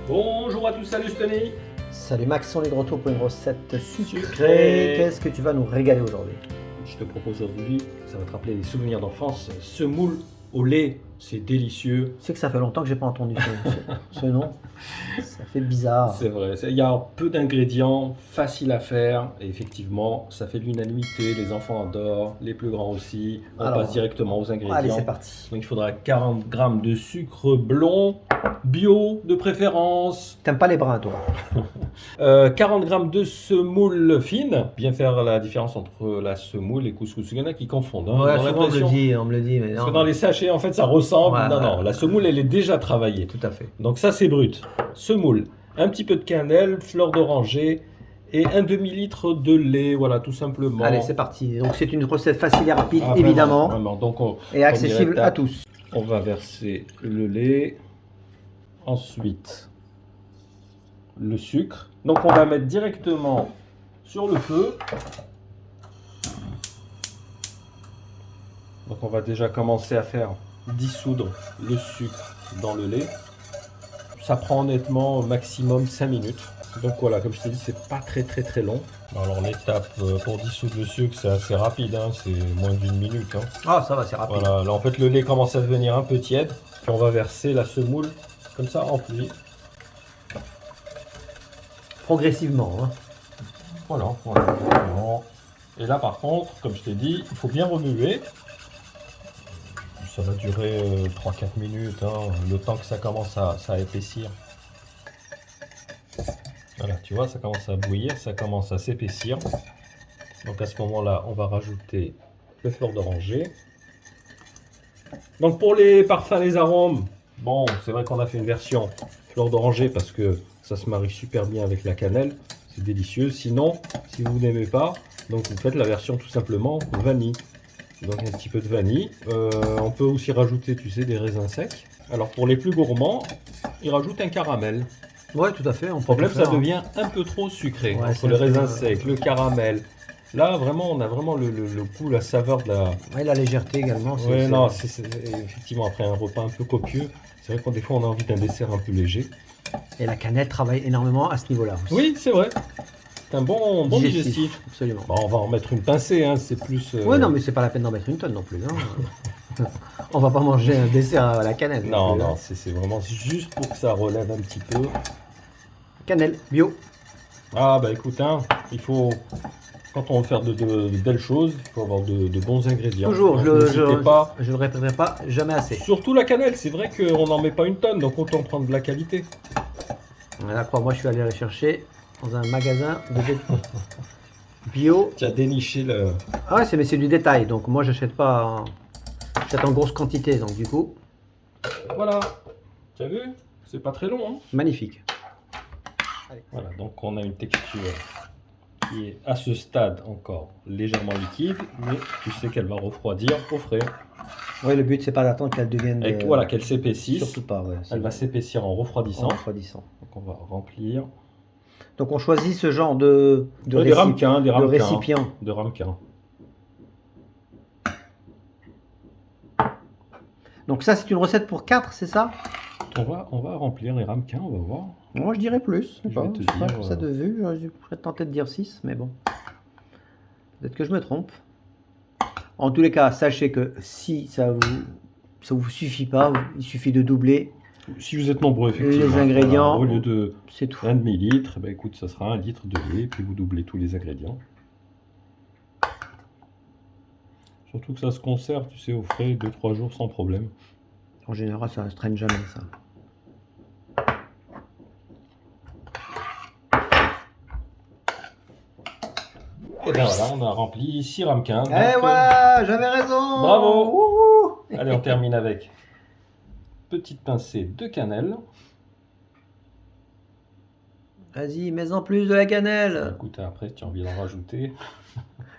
Bonjour à tous, salut Tony. Salut Max, on est de retour pour une recette sucrée. Qu'est-ce que tu vas nous régaler aujourd'hui? Je te propose aujourd'hui, ça va te rappeler des souvenirs d'enfance, semoule au lait, c'est délicieux. Tu sais que ça fait longtemps que j'ai pas entendu ce nom. Ça fait bizarre. C'est vrai, il y a peu d'ingrédients, facile à faire, et effectivement, ça fait l'unanimité, les enfants adorent, les plus grands aussi. On Alors, passe directement aux ingrédients. Allez, c'est parti. Donc il faudra 40 g de sucre blond, bio de préférence. T'aimes pas les brins, toi? 40 g de semoule fine. Bien faire la différence entre la semoule et couscous. Il y en a qui confondent. Hein. Ouais, Ils ont souvent l'impression- on me le dit, mais Parce non. que dans les sachets, en fait, ça ressemble. Ouais, non, la semoule, elle est déjà travaillée. Tout à fait. Donc ça, c'est brut. Semoule, un petit peu de cannelle, fleur d'oranger et un demi-litre de lait. Voilà, tout simplement. Allez, c'est parti. Donc c'est une recette facile et rapide, Ah, évidemment, vraiment. Donc, et accessible dirait, à tous. on va verser le lait. Ensuite, le sucre. Donc on va mettre directement sur le feu. Donc on va déjà commencer à faire dissoudre le sucre dans le lait. Ça prend honnêtement au maximum 5 minutes. Donc voilà, comme je t'ai dit, c'est pas très long. Alors l'étape pour dissoudre le sucre, c'est assez rapide, hein, c'est moins d'une minute. Hein. Ah, ça va, c'est rapide. Voilà, là en fait le lait commence à devenir un peu tiède. Puis on va verser la semoule comme ça remplie. Progressivement. Hein. Voilà. Et là par contre, comme je t'ai dit, il faut bien remuer. Ça va durer 3-4 minutes, hein, le temps que ça commence à épaissir. Voilà, tu vois, ça commence à bouillir, ça commence à s'épaissir. Donc à ce moment-là, on va rajouter le fleur d'oranger. Donc pour les parfums, les arômes, bon, c'est vrai qu'on a fait une version fleur d'oranger parce que ça se marie super bien avec la cannelle. C'est délicieux. Sinon, si vous n'aimez pas, donc vous faites la version tout simplement vanille. Donc un petit peu de vanille. On peut aussi rajouter, tu sais, des raisins secs. Alors pour les plus gourmands, ils rajoutent un caramel. Ouais, tout à fait. Le problème, ça devient un peu trop sucré. Ouais, entre le raisin sec, le caramel. Là, vraiment, on a vraiment le goût, la saveur de la... Ouais, la légèreté également. Ouais, non, effectivement, après un repas un peu copieux, c'est vrai qu'on des fois, on a envie d'un dessert un peu léger. Et la cannelle travaille énormément à ce niveau-là aussi. Oui, c'est vrai. C'est un bon digestif. Absolument. Bon, on va en mettre une pincée, hein, c'est plus... Ouais, non, mais c'est pas la peine d'en mettre une tonne non plus. Hein. On va pas manger un dessert à la cannelle. Non, plus, non, hein. c'est vraiment juste pour que ça relève un petit peu. Cannelle, bio. Ah, bah écoute, hein, il faut... Quand on veut faire de belles choses, il faut avoir de bons ingrédients. Toujours, Donc, je n'hésitez le répéterai pas jamais assez. Surtout la cannelle, c'est vrai qu'on n'en met pas une tonne, donc autant prendre de la qualité. Là, crois-moi, je suis allé la chercher dans un magasin de bio. Tu as déniché le... Ah ouais, mais c'est du détail, donc moi j'achète pas, j'achète en grosse quantité, donc du coup, Voilà, tu as vu? C'est pas très long, hein? magnifique. Voilà, donc on a une texture qui est à ce stade encore légèrement liquide, mais tu sais qu'elle va refroidir au frais. Ouais, le but c'est pas d'attendre qu'elle devienne. Et voilà, qu'elle s'épaississe. Surtout pas, ouais. Elle va s'épaissir en refroidissant. En refroidissant. Donc on va remplir. Donc on choisit ce genre de Des ramequins, de récipient. De ramequins. Donc ça c'est une recette pour 4, c'est ça? On va remplir les ramequins, on va voir. Moi je dirais plus. Je vais te dire, Ça de vue, je pourrais tenter de dire 6, mais bon. Peut-être que je me trompe. En tous les cas, sachez que si ça vous suffit pas, il suffit de doubler. Si vous êtes nombreux, effectivement, Les ingrédients, voilà, au lieu de c'est tout. 1 demi-litre, ben écoute, ça sera 1 litre de lait, puis vous doublez tous les ingrédients. Surtout que ça se conserve, tu sais, au frais 2-3 jours sans problème. En général, ça ne se traîne jamais, ça. Et bien voilà, on a rempli 6 ramequins. Et voilà, j'avais raison. Bravo. Wouhou. Allez, on termine avec petite pincée de cannelle. Vas-y, mets-en plus de la cannelle. Écoute, après, tu as envie d'en rajouter.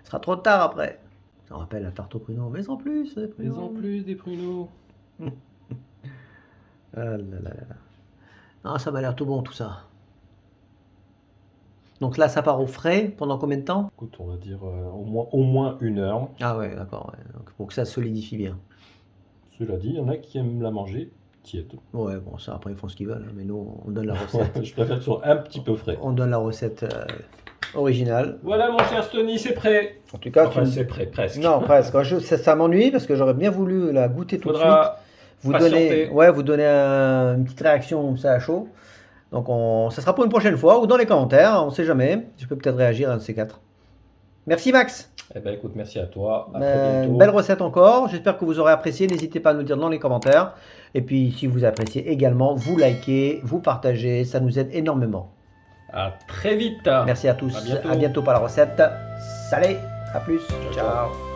Ce sera trop tard après. Ça rappelle la tarte au pruneau. Mets-en plus. Mets-en plus des pruneaux. Ah là là là. Non, ça m'a l'air tout bon tout ça. Donc là, ça part au frais pendant combien de temps? Écoute, on va dire au moins 1 heure. Ah ouais, d'accord. Ouais. Donc, pour que ça solidifie bien. Cela dit, il y en a qui aiment la manger tiède. Ouais, bon, ça, après, ils font ce qu'ils veulent, hein, mais nous, on donne la recette. Je préfère que ce soit un petit peu frais. On donne la recette originale. Voilà, mon cher Stony, c'est prêt. En tout cas, Enfin, c'est prêt, presque. non, presque. Ça m'ennuie parce que j'aurais bien voulu la goûter tout de suite. Faudra patienter. Vous donnez une petite réaction comme ça à chaud. Donc, ça sera pour une prochaine fois ou dans les commentaires, on ne sait jamais. Je peux peut-être réagir à un de ces quatre. Merci Max. Eh ben, écoute, merci à toi. À très bientôt. Belle recette encore. J'espère que vous aurez apprécié. N'hésitez pas à nous dire dans les commentaires. Et puis, si vous appréciez également, vous likez, vous partagez. Ça nous aide énormément. À très vite. Merci à tous. À bientôt. À bientôt pour la recette. Salut. À plus. Ciao. Ciao.